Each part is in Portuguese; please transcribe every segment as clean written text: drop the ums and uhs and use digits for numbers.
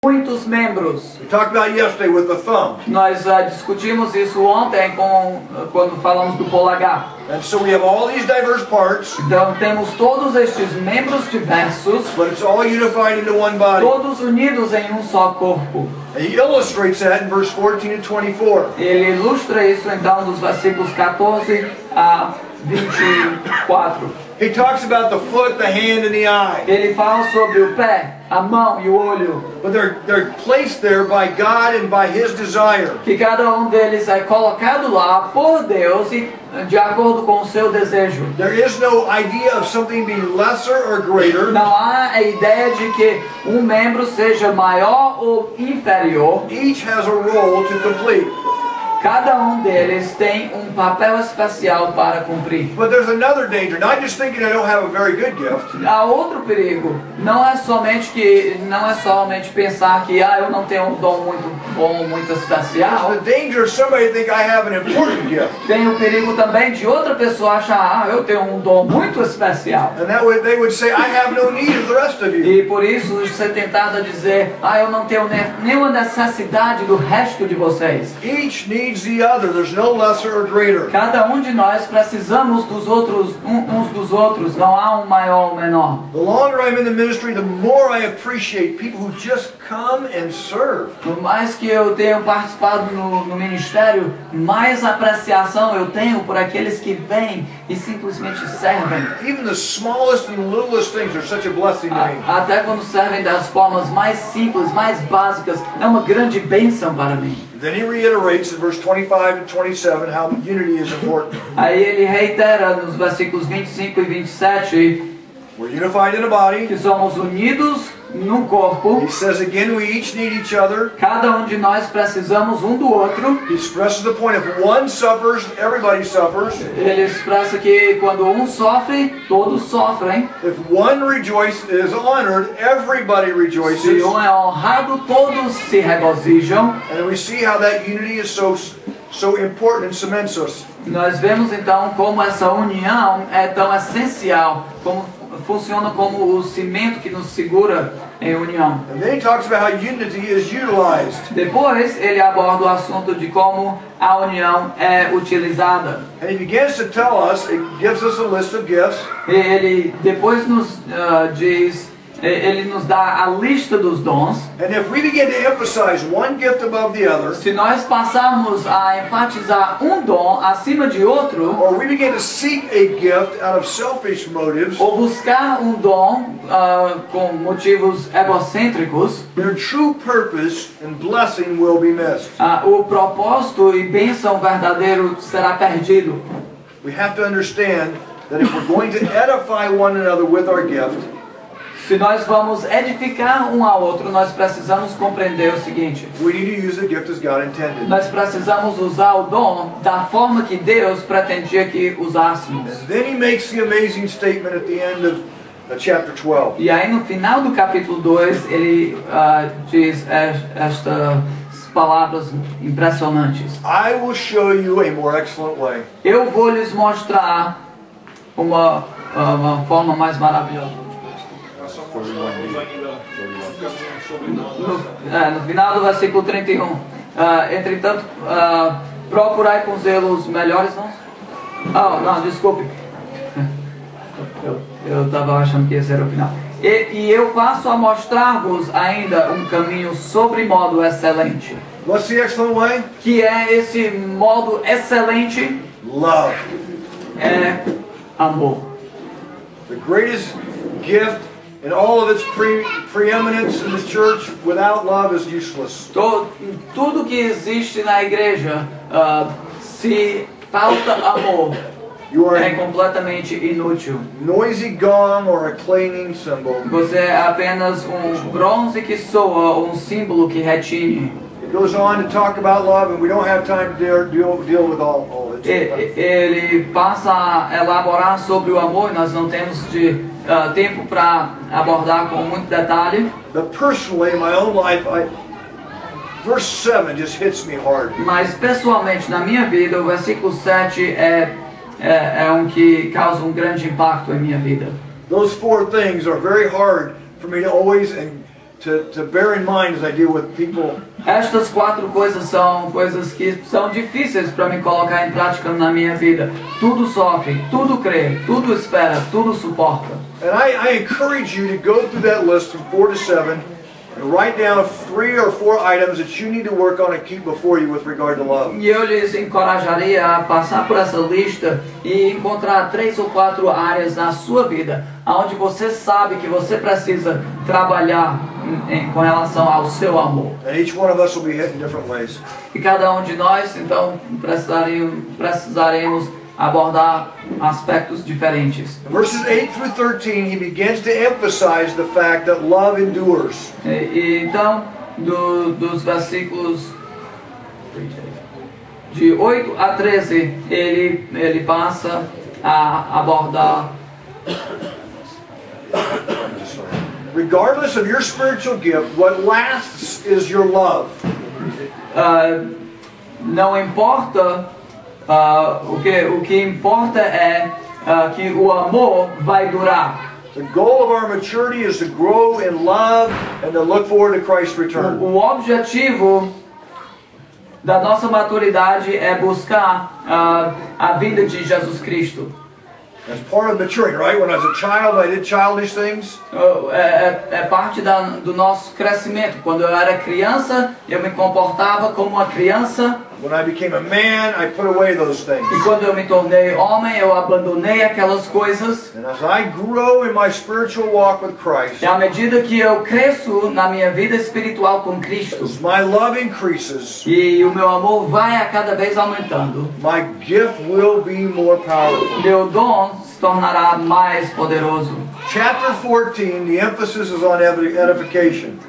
muitos membros. We talked about yesterday with the thumb. Nós discutimos isso ontem quando falamos do polegar. And so we have all these diverse parts. Então temos todos estes membros diversos, But it's all unified into one body. todos unidos em um só corpo. And he illustrates that in verse 14 and 24. Ele ilustra isso então dos versículos 14 a 24. He talks about the foot, the hand, and the eye. Ele fala sobre o pé, a mão e o olho. But they're placed there by God and by His desire. Que cada um deles é colocado lá por Deus e de acordo com o seu desejo. There is no idea of something being lesser or greater. Não há a ideia de que um membro seja maior ou inferior. Each has a role to complete. Cada um deles tem um papel especial para cumprir. But there's another danger. Not just thinking I don't have a very good gift. Há outro perigo. Não é somente pensar que eu não tenho um dom muito bom, muito especial. The danger of somebody think I have an important gift. Tem o perigo também de outra pessoa achar, eu tenho um dom muito especial. And that way they would say, I have no need of the rest of you. E por isso ser tentado a dizer, eu não tenho nenhuma necessidade do resto de vocês. Each needs the other. There's no lesser or greater. Cada um de nós precisamos dos outros, uns dos outros. Não há um maior ou menor. The longer I'm in the ministry, the more I appreciate people who just come and serve. Por mais que eu tenha participado no ministério, mais apreciação eu tenho por aqueles que vêm e simplesmente servem. Even the smallest and littlest things are such a blessing to me. Até quando servem das formas mais simples, mais básicas, é uma grande bênção para mim. Then he reiterates in verse 25 and 27 how unity is important. Aí ele reitera nos versículos 25 e 27 We're unified in a body. que somos unidos no corpo. He says again we each need each other. Cada um de nós precisamos um do outro. He stresses the point, if one suffers, everybody suffers. Ele expressa que quando um sofre, todos sofrem. If one is honored, everybody rejoices. Se um é honrado, todos se regozijam. And we see how that unity is so important and cements us. Nós vemos então como essa união é tão essencial, como funciona como o cimento que nos segura em união. And then he talks about how unity is utilized. Depois ele aborda o assunto de como a união é utilizada. And he begins to tell us, it gives us a list of gifts. Ele depois nos ele nos dá a lista dos dons. And if we begin to emphasize one gift above the other, Se nós passarmos a enfatizar um dom acima de outro, or we begin to seek a gift out of selfish motives, ou buscar um dom com motivos egocêntricos, their true purpose and blessing will be missed. O propósito e bênção verdadeiro será perdido. We have to understand that if we're going to edify one another with our gift, Se nós vamos edificar um ao outro, nós precisamos compreender o seguinte: we need to use the gift as God intended. nós precisamos usar o dom da forma que Deus pretendia que usássemos. And then he makes the amazing statement at the end of chapter 12. E aí no final do capítulo 2, ele diz estas palavras impressionantes. I will show you a more excellent way. Eu vou lhes mostrar uma forma mais maravilhosa. No final do versículo 31. Entretanto, procurai com zelo os melhores, não? Não, desculpe. Eu estava achando que esse era o final. E eu passo a mostrar-vos ainda um caminho sobremodo excelente. What's the excellent way? Que é esse modo excelente? Love. É amor. The greatest gift in all of its preeminence in the church, without love, is useless. Tudo que existe na igreja, se falta amor, é completamente inútil. Noisy gong or a clanging cymbal. Você é apenas um bronze que soa, um símbolo que retine. It goes on to talk about love, and we don't have time to deal with all of it. Ele passa a elaborar sobre o amor, e nós não temos tempo para abordar com muito detalhe. But personally, in my own life, verse 7 just hits me hard. Mas pessoalmente, na minha vida, o versículo 7 é um que causa um grande impacto em minha vida. Those four things are very hard for me to always to bear in mind as I deal with people. Estas 4 coisas são coisas que são difíceis para me colocar em prática na minha vida. Tudo sofre, tudo crê, tudo espera, tudo suporta. And I encourage you to go through that list from 4 to 7 and write down 3 or 4 items that you need to work on and keep before you with regard to love. E eu lhes encorajaria a passar por essa lista e encontrar 3 ou 4 áreas na sua vida, onde você sabe que você precisa trabalhar com relação ao seu amor. And each one of us will be hit in different ways. E cada um de nós, então, precisaremos abordar aspectos diferentes. In verses 8 through 13, he begins to emphasize the fact that love endures. Então, dos versículos de 8 a 13, ele passa a abordar. Regardless of your spiritual gift, what lasts is your love. Não importa, o que importa é que o amor vai durar. The goal of our maturity is to grow in love and to look forward to Christ's return. O objetivo da nossa maturidade é buscar a vinda de Jesus Cristo. That's part of maturing, right? When I was a child, I did childish things. É parte do nosso crescimento. Quando eu era criança, eu me comportava como uma criança. When I became a man, I put away those things. E quando eu me tornei homem, eu abandonei aquelas coisas. And as I grow in my spiritual walk with Christ, E à medida que eu cresço na minha vida espiritual com Cristo, as my love increases, e o meu amor vai a cada vez aumentando, my gift will be more powerful. meu dom se tornará mais poderoso. Chapter 14, the emphasis is on edification.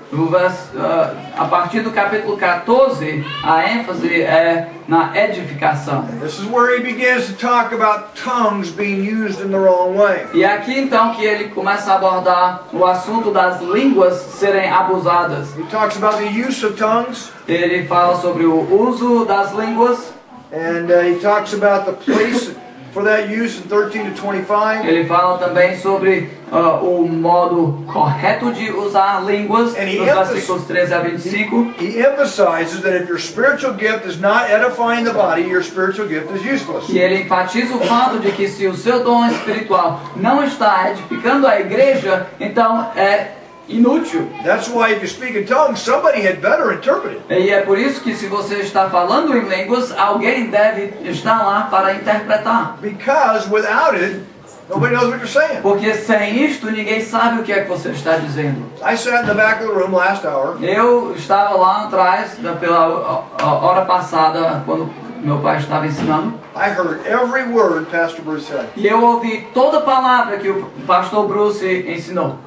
A partir do capítulo 14, a ênfase é na edificação. This is where he begins to talk about tongues being used in the wrong way. E é aqui então que ele começa a abordar o assunto das línguas serem abusadas. He talks about the use of tongues, Ele fala sobre o uso das línguas. and he talks about the place for that use in 13 to 25. Ele fala também sobre o modo correto de usar línguas, And he nos versículos 13 a 25. He emphasizes that if your spiritual gift is not edifying the body, your spiritual gift is useless. E ele enfatiza o fato de que se o seu dom espiritual não está edificando a igreja, então é inútil. That's why if you speak in tongues, somebody had better interpret it. E é por isso que se você está falando em línguas, alguém deve estar lá para interpretar. Because without it, nobody knows what you're saying. Porque sem isto, ninguém sabe o que é que você está dizendo. I sat in the back of the room last hour, Eu estava lá atrás, pela hora passada, quando meu pai estava ensinando. I heard every word Pastor Bruce said. E eu ouvi toda palavra que o pastor Bruce ensinou.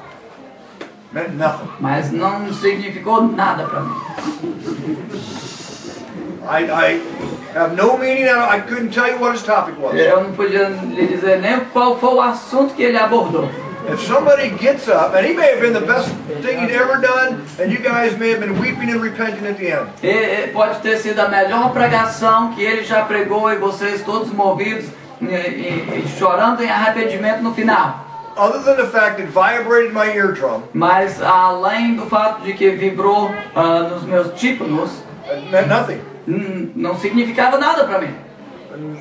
Meant nothing. Mas não significou nada para mim. I have no meaning. I couldn't tell you what his topic was. Eu não podia lhe dizer nem qual foi o assunto que ele abordou. If somebody gets up, and he may have been the best thing he'd ever done, and you guys may have been weeping and repenting at the end. E pode ter sido a melhor pregação que ele já pregou e vocês todos movidos e chorando em arrependimento no final. Other than the fact it vibrated my eardrum, Mas além do fato de que vibrou nos meus tímpanos, it meant nothing. Não significava nada para mim. And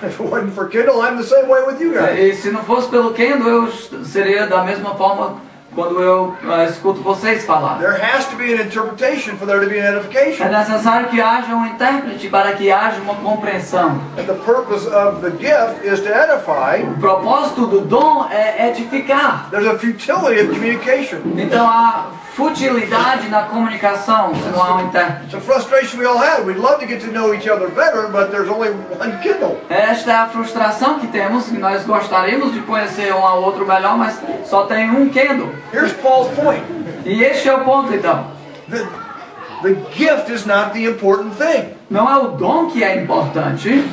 if it wasn't for Kendle, I'm the same way with you guys. E se não fosse pelo Kendle, eu seria da mesma forma quando eu escuto vocês falar. There has to be an interpretation for there to be an edification. É necessário que haja um intérprete para que haja uma compreensão. And the purpose of the gift is to edify. O propósito do dom é edificar. There's a futility of communication. Então há futilidade na comunicação se não há um intérprete. It's a frustration we all had. We'd love to get to know each other better, but there's only one Kendle. Esta é a frustração que temos, que nós gostaríamos de conhecer um ao outro melhor, mas só tem um Kendle. Here's Paul's point. E este é o ponto então. The gift is not the important thing. Não é o dom que é importante.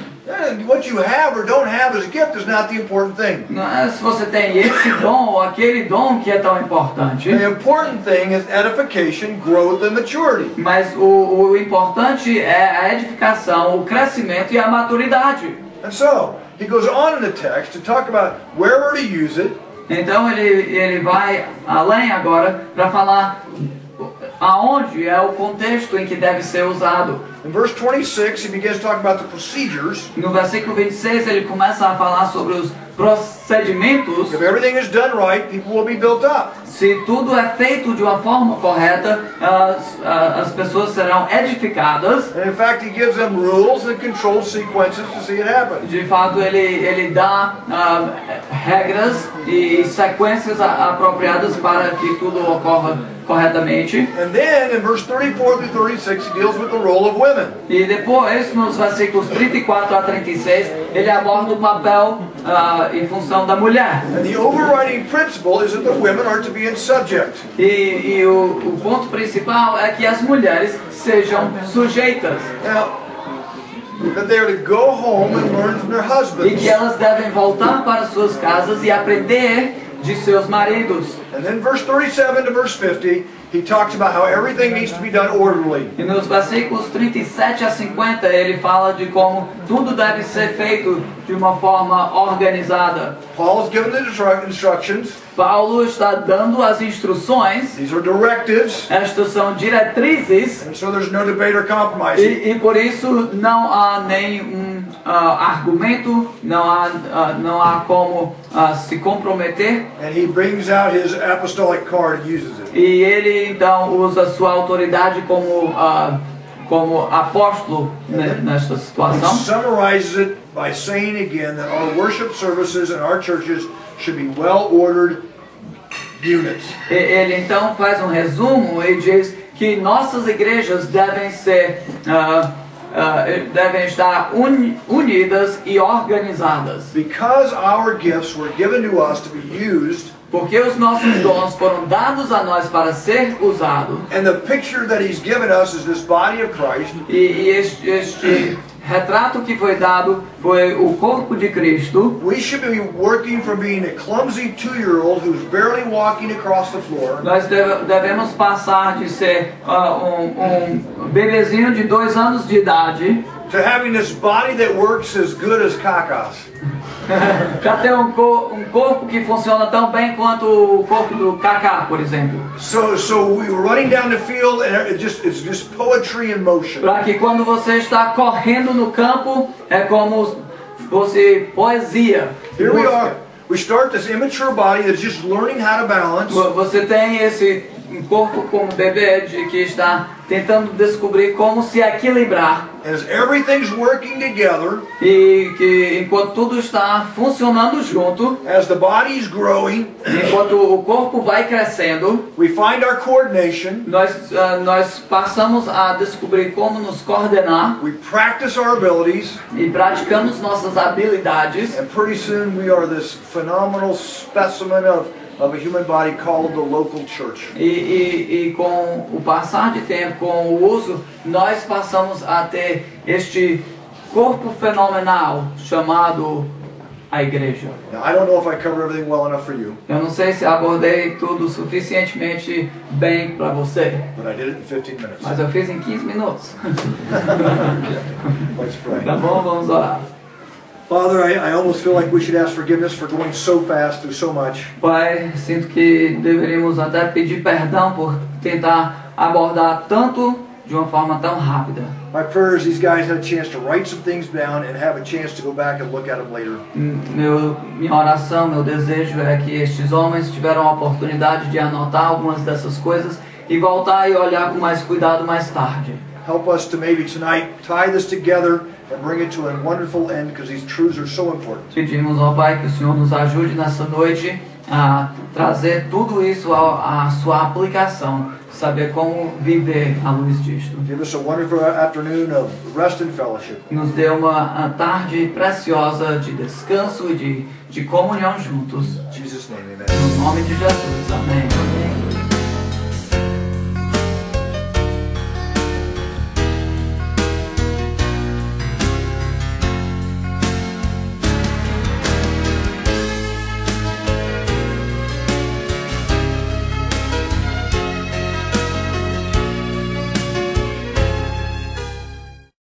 What you have or don't have as a gift is not the important thing. Não é se você tem esse dom ou aquele dom que é tão importante. The important thing is edification, growth, and maturity. Mas o importante é a edificação, o crescimento e a maturidade. And so, he goes on in the text to talk about where we're to use it. Então ele vai além agora para falar aonde é o contexto em que deve ser usado. In verse 26, he begins talking about the procedures. No versículo 26 ele começa a falar sobre os procedimentos. If everything is done right, people will be built up. Se tudo é feito de uma forma correta, as pessoas serão edificadas. And in fact, he gives them rules and controlled sequences to see it happen. De fato, ele dá regras e sequências apropriadas para que tudo ocorra corretamente. And then in verse 34 through 36, he deals with the role of women. E depois, nos versículos 34 a 36, ele aborda o papel em função da mulher. And the overriding principle is that the women are to be in subject. E o ponto principal é que as mulheres sejam sujeitas. Now, that they are to go home and learn from their E husbands. que elas devem voltar para suas casas e aprender de seus maridos. And then verse 37 to verse 50, he talks about how everything needs to be done orderly. E nos versículos 37 a 50 ele fala de como tudo deve ser feito de uma forma organizada. Paul is given the instructions. Paulo está dando as instruções. These are directives. Estas são diretrizes. And so there's no debate or compromise. E por isso não há nenhum argumento, não há como se comprometer. And he brings out his apostolic card and uses it. E ele então usa sua autoridade como apóstolo nesta He situação. summarizes it by saying again that our worship services in our churches should be well-ordered units. Ele então faz um resumo e diz que nossas igrejas devem estar unidas e organizadas. Because our gifts were given to us to be used, Porque os nossos dons foram dados a nós para ser usado. and the picture that he's given us is this body of Christ, E este retrato que foi dado foi o corpo de Cristo. we should be working from being a clumsy 2-year-old who's barely walking across the floor Nós devemos passar de ser um bebezinho de 2 anos de idade to having this body that works as good as Kakas. para ter um corpo que funciona tão bem quanto o corpo do Kaká, por exemplo. So we were running down the field and it's just poetry in motion. Para que quando você está correndo no campo, é como você poesia. Here we are. We start this immature body that's just learning how to balance. Você tem esse corpo como bebê que está tentando descobrir como se equilibrar. As everything's working together, E que enquanto tudo está funcionando junto, as the body's growing, enquanto o corpo vai crescendo, we find our coordination, nós passamos a descobrir como nos coordenar we practice our abilities, e praticamos nossas habilidades. and pretty soon we are this phenomenal specimen of a human body called the local church. E com o passar de tempo, com o uso, nós passamos a ter este corpo fenomenal chamado a igreja. Now, I don't know if I covered everything well enough for you, Eu não sei se abordei tudo suficientemente bem para você, but I did it in 15 minutes. mas eu fiz em 15 minutos. Let's pray. Tá bom? Vamos orar. Father, I almost feel like we should ask forgiveness for going so fast through so much. Pai, sinto que deveríamos até pedir perdão por tentar abordar tanto de uma forma tão rápida. My prayer is these guys had a chance to write some things down and have a chance to go back and look at them later. Minha oração, meu desejo é que estes homens tiveram a oportunidade de anotar algumas dessas coisas e voltar e olhar com mais cuidado mais tarde. Help us to maybe tonight tie this together and bring it to a wonderful end because these truths are so important. Pedimos ao Pai que o Senhor nos ajude nessa noite a trazer tudo isso à sua aplicação, saber como viver à luz disto. Give us a wonderful afternoon of rest and fellowship. Nos dê uma tarde preciosa de descanso e de comunhão juntos. In Jesus' name, amen. No nome de Jesus, amém.